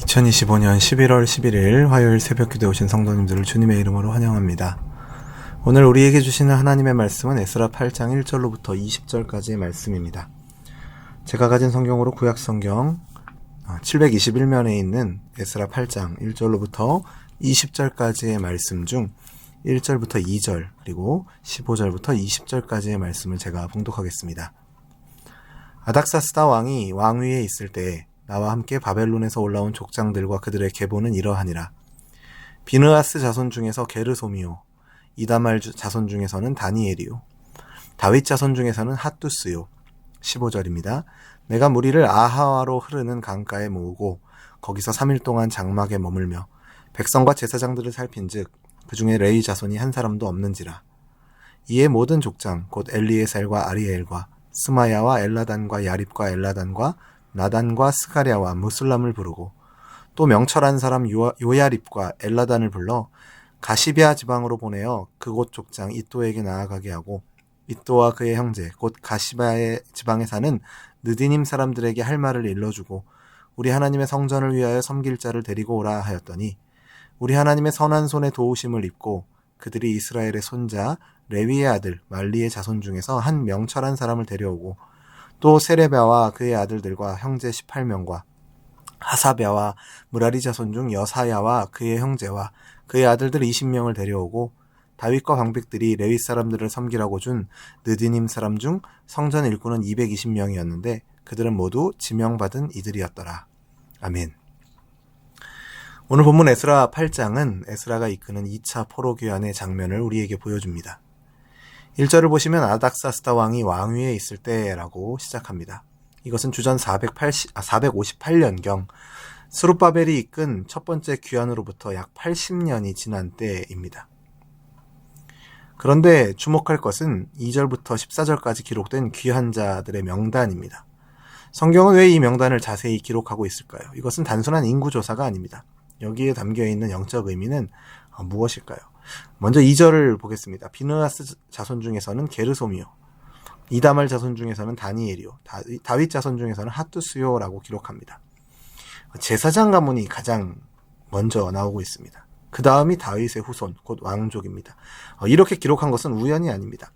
2025년 11월 11일 화요일 새벽기도에 오신 성도님들을 주님의 이름으로 환영합니다. 오늘 우리에게 주시는 하나님의 말씀은 에스라 8장 1절로부터 20절까지의 말씀입니다. 제가 가진 성경으로 구약성경 721면에 있는 에스라 8장 1절로부터 20절까지의 말씀 중 1절부터 2절 그리고 15절부터 20절까지의 말씀을 제가 봉독하겠습니다. 아닥사스다 왕이 왕위에 있을 때에 나와 함께 바벨론에서 올라온 족장들과 그들의 계보는 이러하니라. 비느하스 자손 중에서 게르소미요, 이다말 자손 중에서는 다니엘이요, 다윗 자손 중에서는 핫두스요. 15절입니다. 내가 무리를 아하와로 흐르는 강가에 모으고 거기서 3일 동안 장막에 머물며 백성과 제사장들을 살핀즉 그 중에 레위 자손이 한 사람도 없는지라. 이에 모든 족장 곧 엘리에셀과 아리엘과 스마야와 엘라단과 야립과 엘라단과 나단과 스가랴와 무슬람을 부르고 또 명철한 사람 요야립과 엘라단을 불러 가시비아 지방으로 보내어 그곳 족장 이또에게 나아가게 하고 이또와 그의 형제 곧 가시비아의 지방에 사는 느디님 사람들에게 할 말을 일러주고 우리 하나님의 성전을 위하여 섬길 자를 데리고 오라 하였더니 우리 하나님의 선한 손에 도우심을 입고 그들이 이스라엘의 손자 레위의 아들 말리의 자손 중에서 한 명철한 사람을 데려오고 또 세레비아와 그의 아들들과 형제 18명과 하사비아와 무라리 자손 중 여사야와 그의 형제와 그의 아들들 20명을 데려오고 다윗과 방백들이 레위 사람들을 섬기라고 준 느디님 사람 중 성전 일꾼은 220명이었는데 그들은 모두 지명받은 이들이었더라. 아멘. 오늘 본문 에스라 8장은 에스라가 이끄는 2차 포로 귀환의 장면을 우리에게 보여줍니다. 1절을 보시면 아닥사스다 왕이 왕위에 있을 때라고 시작합니다. 이것은 주전 458년경 스룹바벨이 이끈 첫 번째 귀환으로부터 약 80년이 지난 때입니다. 그런데 주목할 것은 2절부터 14절까지 기록된 귀환자들의 명단입니다. 성경은 왜 이 명단을 자세히 기록하고 있을까요? 이것은 단순한 인구조사가 아닙니다. 여기에 담겨있는 영적 의미는 무엇일까요? 먼저 2절을 보겠습니다. 비느하스 자손 중에서는 게르소미요, 이다말 자손 중에서는 다니엘이요, 다윗 자손 중에서는 핫두스요라고 기록합니다. 제사장 가문이 가장 먼저 나오고 있습니다. 그 다음이 다윗의 후손, 곧 왕족입니다. 이렇게 기록한 것은 우연이 아닙니다.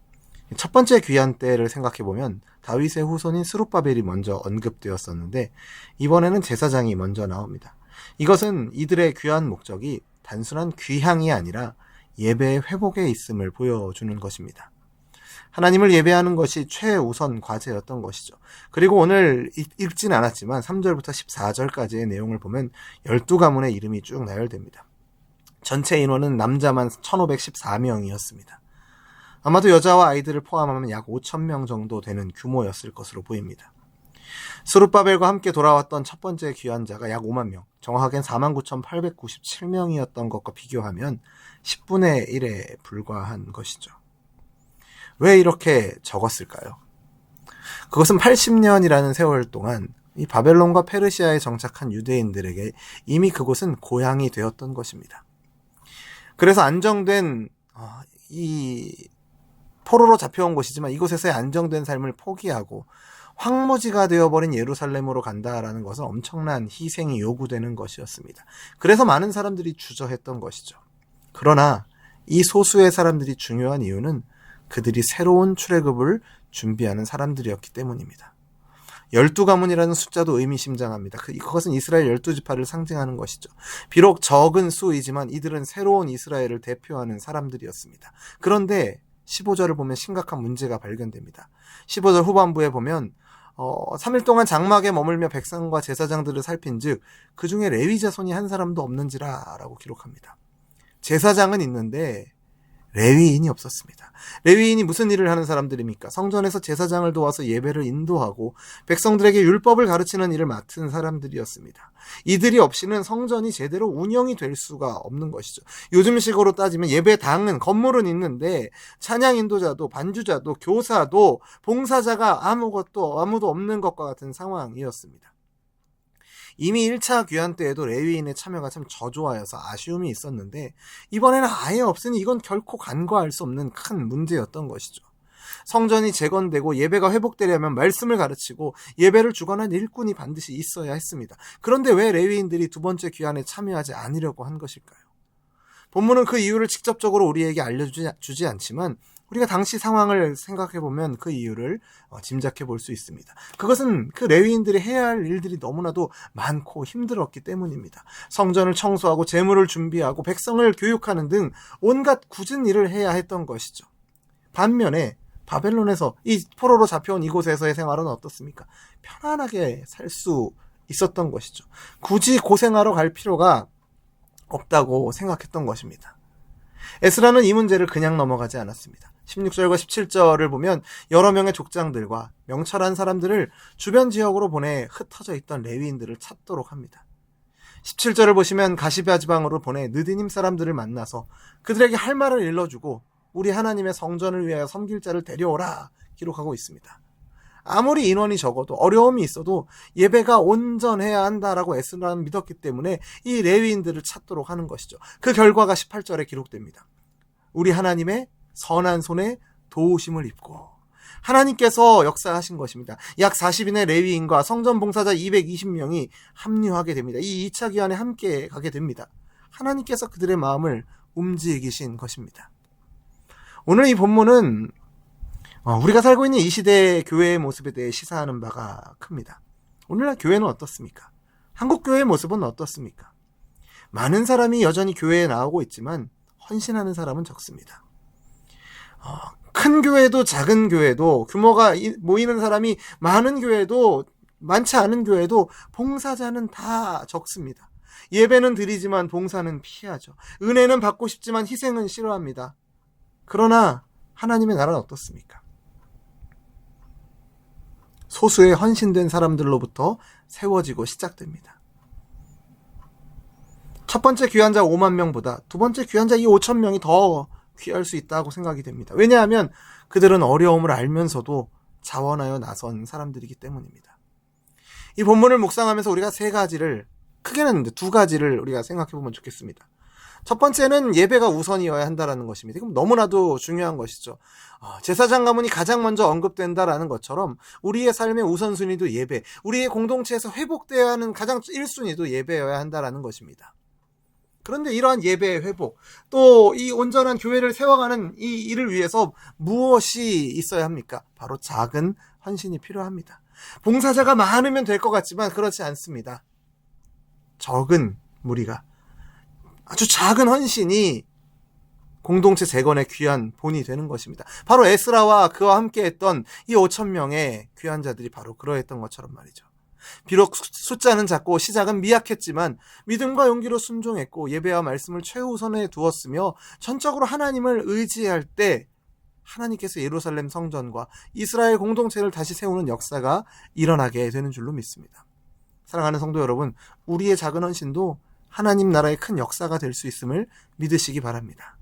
첫 번째 귀환 때를 생각해보면 다윗의 후손인 스룹바벨이 먼저 언급되었었는데 이번에는 제사장이 먼저 나옵니다. 이것은 이들의 귀환 목적이 단순한 귀향이 아니라 예배의 회복에 있음을 보여주는 것입니다. 하나님을 예배하는 것이 최우선 과제였던 것이죠. 그리고 오늘 읽진 않았지만 3절부터 14절까지의 내용을 보면 12가문의 이름이 쭉 나열됩니다. 전체 인원은 남자만 1514명이었습니다. 아마도 여자와 아이들을 포함하면 약 5,000명 정도 되는 규모였을 것으로 보입니다. 스룹바벨과 함께 돌아왔던 첫 번째 귀환자가 약 5만 명, 정확하게는 49,897명이었던 것과 비교하면 10분의 1에 불과한 것이죠. 왜 이렇게 적었을까요? 그것은 80년이라는 세월 동안 이 바벨론과 페르시아에 정착한 유대인들에게 이미 그곳은 고향이 되었던 것입니다. 그래서 안정된 이 포로로 잡혀온 곳이지만 이곳에서의 안정된 삶을 포기하고 황무지가 되어버린 예루살렘으로 간다라는 것은 엄청난 희생이 요구되는 것이었습니다. 그래서 많은 사람들이 주저했던 것이죠. 그러나 이 소수의 사람들이 중요한 이유는 그들이 새로운 출애굽을 준비하는 사람들이었기 때문입니다. 12가문이라는 숫자도 의미심장합니다. 그것은 이스라엘 12지파를 상징하는 것이죠. 비록 적은 수이지만 이들은 새로운 이스라엘을 대표하는 사람들이었습니다. 그런데 15절을 보면 심각한 문제가 발견됩니다. 15절 후반부에 보면 3일 동안 장막에 머물며 백성과 제사장들을 살핀즉 그 중에 레위 자손이 한 사람도 없는지라 라고 기록합니다. 제사장은 있는데 레위인이 없었습니다. 레위인이 무슨 일을 하는 사람들입니까? 성전에서 제사장을 도와서 예배를 인도하고 백성들에게 율법을 가르치는 일을 맡은 사람들이었습니다. 이들이 없이는 성전이 제대로 운영이 될 수가 없는 것이죠. 요즘식으로 따지면 예배당은 건물은 있는데 찬양 인도자도 반주자도 교사도 봉사자가 아무도 없는 것과 같은 상황이었습니다. 이미 1차 귀환 때에도 레위인의 참여가 참 저조하여서 아쉬움이 있었는데 이번에는 아예 없으니 이건 결코 간과할 수 없는 큰 문제였던 것이죠. 성전이 재건되고 예배가 회복되려면 말씀을 가르치고 예배를 주관한 일꾼이 반드시 있어야 했습니다. 그런데 왜 레위인들이 두 번째 귀환에 참여하지 않으려고 한 것일까요? 본문은 그 이유를 직접적으로 우리에게 알려주지 않지만 우리가 당시 상황을 생각해보면 그 이유를 짐작해 볼 수 있습니다. 그것은 그 레위인들이 해야 할 일들이 너무나도 많고 힘들었기 때문입니다. 성전을 청소하고 제물을 준비하고 백성을 교육하는 등 온갖 굳은 일을 해야 했던 것이죠. 반면에 바벨론에서 이 포로로 잡혀온 이곳에서의 생활은 어떻습니까? 편안하게 살 수 있었던 것이죠. 굳이 고생하러 갈 필요가 없다고 생각했던 것입니다. 에스라는 이 문제를 그냥 넘어가지 않았습니다. 16절과 17절을 보면 여러 명의 족장들과 명철한 사람들을 주변 지역으로 보내 흩어져 있던 레위인들을 찾도록 합니다. 17절을 보시면 가시베아 지방으로 보내 느디님 사람들을 만나서 그들에게 할 말을 일러주고 우리 하나님의 성전을 위하여 섬길 자를 데려오라 기록하고 있습니다. 아무리 인원이 적어도 어려움이 있어도 예배가 온전해야 한다라고 에스라는 믿었기 때문에 이 레위인들을 찾도록 하는 것이죠. 그 결과가 18절에 기록됩니다. 우리 하나님의 선한 손에 도우심을 입고 하나님께서 역사하신 것입니다. 약 40인의 레위인과 성전 봉사자 220명이 합류하게 됩니다. 이 2차 귀환에 함께 가게 됩니다. 하나님께서 그들의 마음을 움직이신 것입니다. 오늘 이 본문은 우리가 살고 있는 이 시대의 교회의 모습에 대해 시사하는 바가 큽니다. 오늘날 교회는 어떻습니까? 한국 교회의 모습은 어떻습니까? 많은 사람이 여전히 교회에 나오고 있지만 헌신하는 사람은 적습니다. 큰 교회도 작은 교회도 규모가 모이는 사람이 많은 교회도 많지 않은 교회도 봉사자는 다 적습니다. 예배는 드리지만 봉사는 피하죠. 은혜는 받고 싶지만 희생은 싫어합니다. 그러나 하나님의 나라는 어떻습니까? 소수의 헌신된 사람들로부터 세워지고 시작됩니다. 첫 번째 귀환자 5만 명보다 두 번째 귀환자 이 5천 명이 더 귀할 수 있다고 생각이 됩니다. 왜냐하면 그들은 어려움을 알면서도 자원하여 나선 사람들이기 때문입니다. 이 본문을 묵상하면서 우리가 크게는 두 가지를 우리가 생각해 보면 좋겠습니다. 첫 번째는 예배가 우선이어야 한다라는 것입니다. 이건 너무나도 중요한 것이죠. 제사장 가문이 가장 먼저 언급된다라는 것처럼 우리의 삶의 우선순위도 예배, 우리의 공동체에서 회복되어야 하는 가장 1순위도 예배여야 한다라는 것입니다. 그런데 이러한 예배의 회복, 또 이 온전한 교회를 세워가는 이 일을 위해서 무엇이 있어야 합니까? 바로 작은 헌신이 필요합니다. 봉사자가 많으면 될 것 같지만 그렇지 않습니다. 적은 무리가 아주 작은 헌신이 공동체 재건의 귀한 본이 되는 것입니다. 바로 에스라와 그와 함께했던 이 5천 명의 귀환자들이 바로 그러했던 것처럼 말이죠. 비록 숫자는 작고 시작은 미약했지만 믿음과 용기로 순종했고 예배와 말씀을 최우선에 두었으며 전적으로 하나님을 의지할 때 하나님께서 예루살렘 성전과 이스라엘 공동체를 다시 세우는 역사가 일어나게 되는 줄로 믿습니다. 사랑하는 성도 여러분, 우리의 작은 헌신도 하나님 나라의 큰 역사가 될 수 있음을 믿으시기 바랍니다.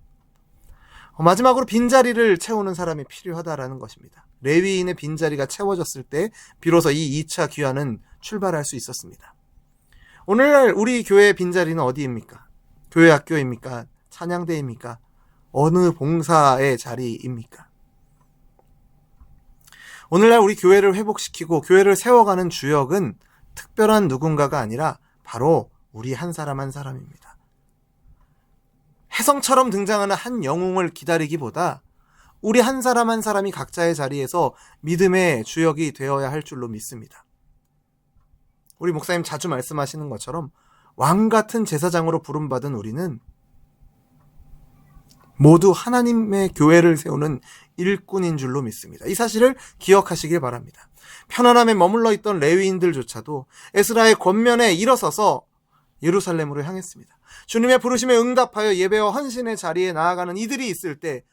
마지막으로 빈자리를 채우는 사람이 필요하다라는 것입니다. 레위인의 빈자리가 채워졌을 때 비로소 이 2차 귀환은 출발할 수 있었습니다. 오늘날 우리 교회의 빈자리는 어디입니까? 교회 학교입니까? 찬양대입니까? 어느 봉사의 자리입니까? 오늘날 우리 교회를 회복시키고 교회를 세워가는 주역은 특별한 누군가가 아니라 바로 우리 한 사람 한 사람입니다. 혜성처럼 등장하는 한 영웅을 기다리기보다 우리 한 사람 한 사람이 각자의 자리에서 믿음의 주역이 되어야 할 줄로 믿습니다. 우리 목사님 자주 말씀하시는 것처럼 왕 같은 제사장으로 부름받은 우리는 모두 하나님의 교회를 세우는 일꾼인 줄로 믿습니다. 이 사실을 기억하시길 바랍니다. 편안함에 머물러 있던 레위인들조차도 에스라의 권면에 일어서서 예루살렘으로 향했습니다. 주님의 부르심에 응답하여 예배와 헌신의 자리에 나아가는 이들이 있을 때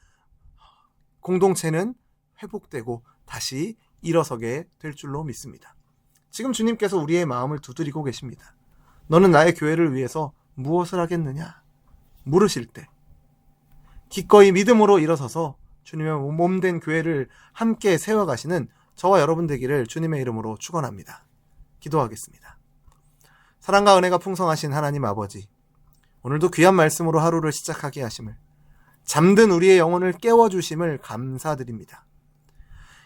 공동체는 회복되고 다시 일어서게 될 줄로 믿습니다. 지금 주님께서 우리의 마음을 두드리고 계십니다. 너는 나의 교회를 위해서 무엇을 하겠느냐? 물으실 때 기꺼이 믿음으로 일어서서 주님의 몸된 교회를 함께 세워가시는 저와 여러분 되기를 주님의 이름으로 축원합니다. 기도하겠습니다. 사랑과 은혜가 풍성하신 하나님 아버지, 오늘도 귀한 말씀으로 하루를 시작하게 하심을, 잠든 우리의 영혼을 깨워주심을 감사드립니다.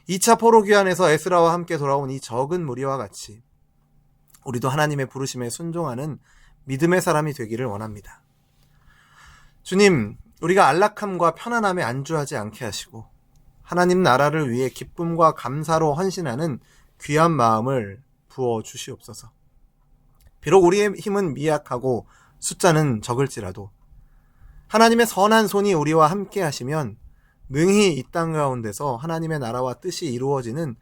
2차 포로 귀환에서 에스라와 함께 돌아온 이 적은 무리와 같이 우리도 하나님의 부르심에 순종하는 믿음의 사람이 되기를 원합니다. 주님, 우리가 안락함과 편안함에 안주하지 않게 하시고 하나님 나라를 위해 기쁨과 감사로 헌신하는 귀한 마음을 부어 주시옵소서. 비록 우리의 힘은 미약하고 숫자는 적을지라도 하나님의 선한 손이 우리와 함께 하시면 능히 이 땅 가운데서 하나님의 나라와 뜻이 이루어지는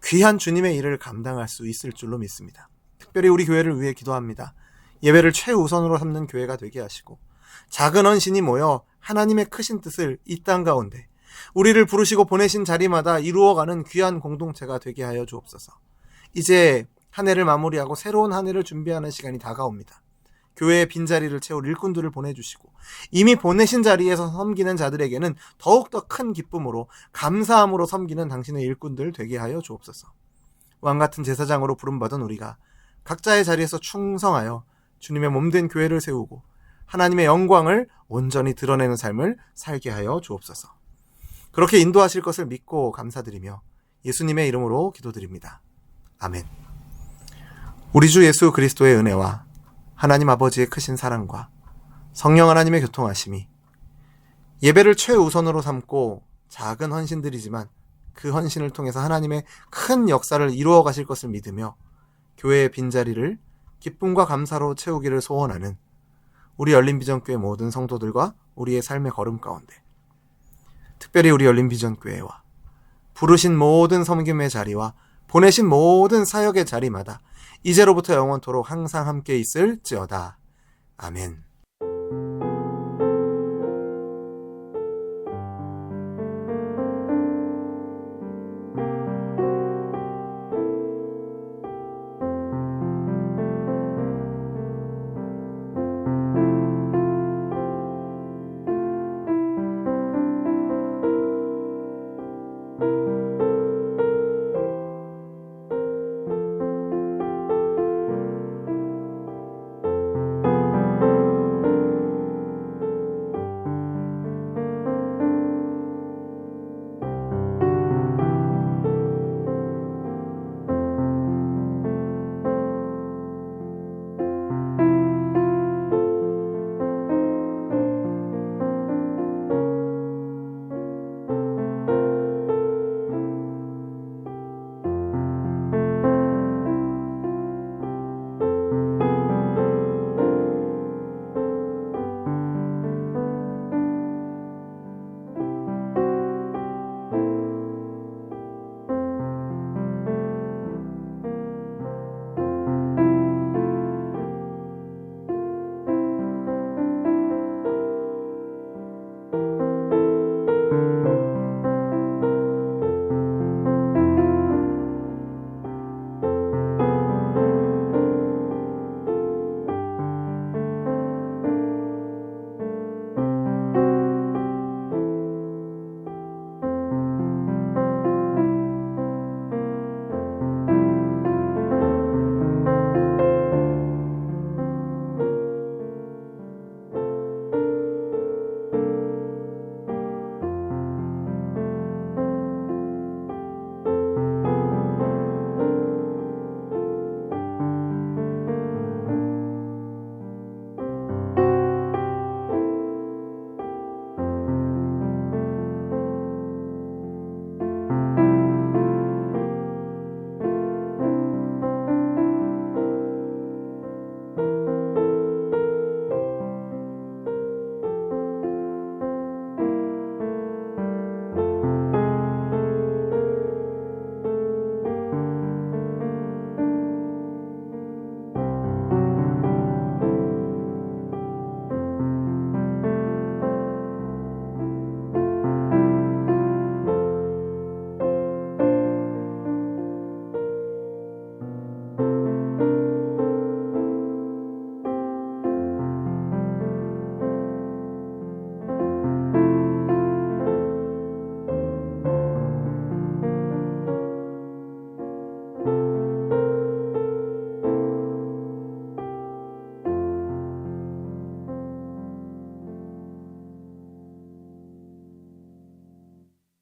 귀한 주님의 일을 감당할 수 있을 줄로 믿습니다. 특별히 우리 교회를 위해 기도합니다. 예배를 최우선으로 삼는 교회가 되게 하시고 작은 헌신이 모여 하나님의 크신 뜻을 이 땅 가운데 우리를 부르시고 보내신 자리마다 이루어가는 귀한 공동체가 되게 하여 주옵소서. 이제 한 해를 마무리하고 새로운 한 해를 준비하는 시간이 다가옵니다. 교회의 빈자리를 채울 일꾼들을 보내주시고 이미 보내신 자리에서 섬기는 자들에게는 더욱더 큰 기쁨으로 감사함으로 섬기는 당신의 일꾼들 되게 하여 주옵소서. 왕같은 제사장으로 부름받은 우리가 각자의 자리에서 충성하여 주님의 몸된 교회를 세우고 하나님의 영광을 온전히 드러내는 삶을 살게 하여 주옵소서. 그렇게 인도하실 것을 믿고 감사드리며 예수님의 이름으로 기도드립니다. 아멘. 우리 주 예수 그리스도의 은혜와 하나님 아버지의 크신 사랑과 성령 하나님의 교통하심이 예배를 최우선으로 삼고 작은 헌신들이지만 그 헌신을 통해서 하나님의 큰 역사를 이루어 가실 것을 믿으며 교회의 빈자리를 기쁨과 감사로 채우기를 소원하는 우리 열린비전교회 모든 성도들과 우리의 삶의 걸음 가운데 특별히 우리 열린비전교회와 부르신 모든 섬김의 자리와 보내신 모든 사역의 자리마다 이제로부터 영원토록 항상 함께 있을지어다. 아멘.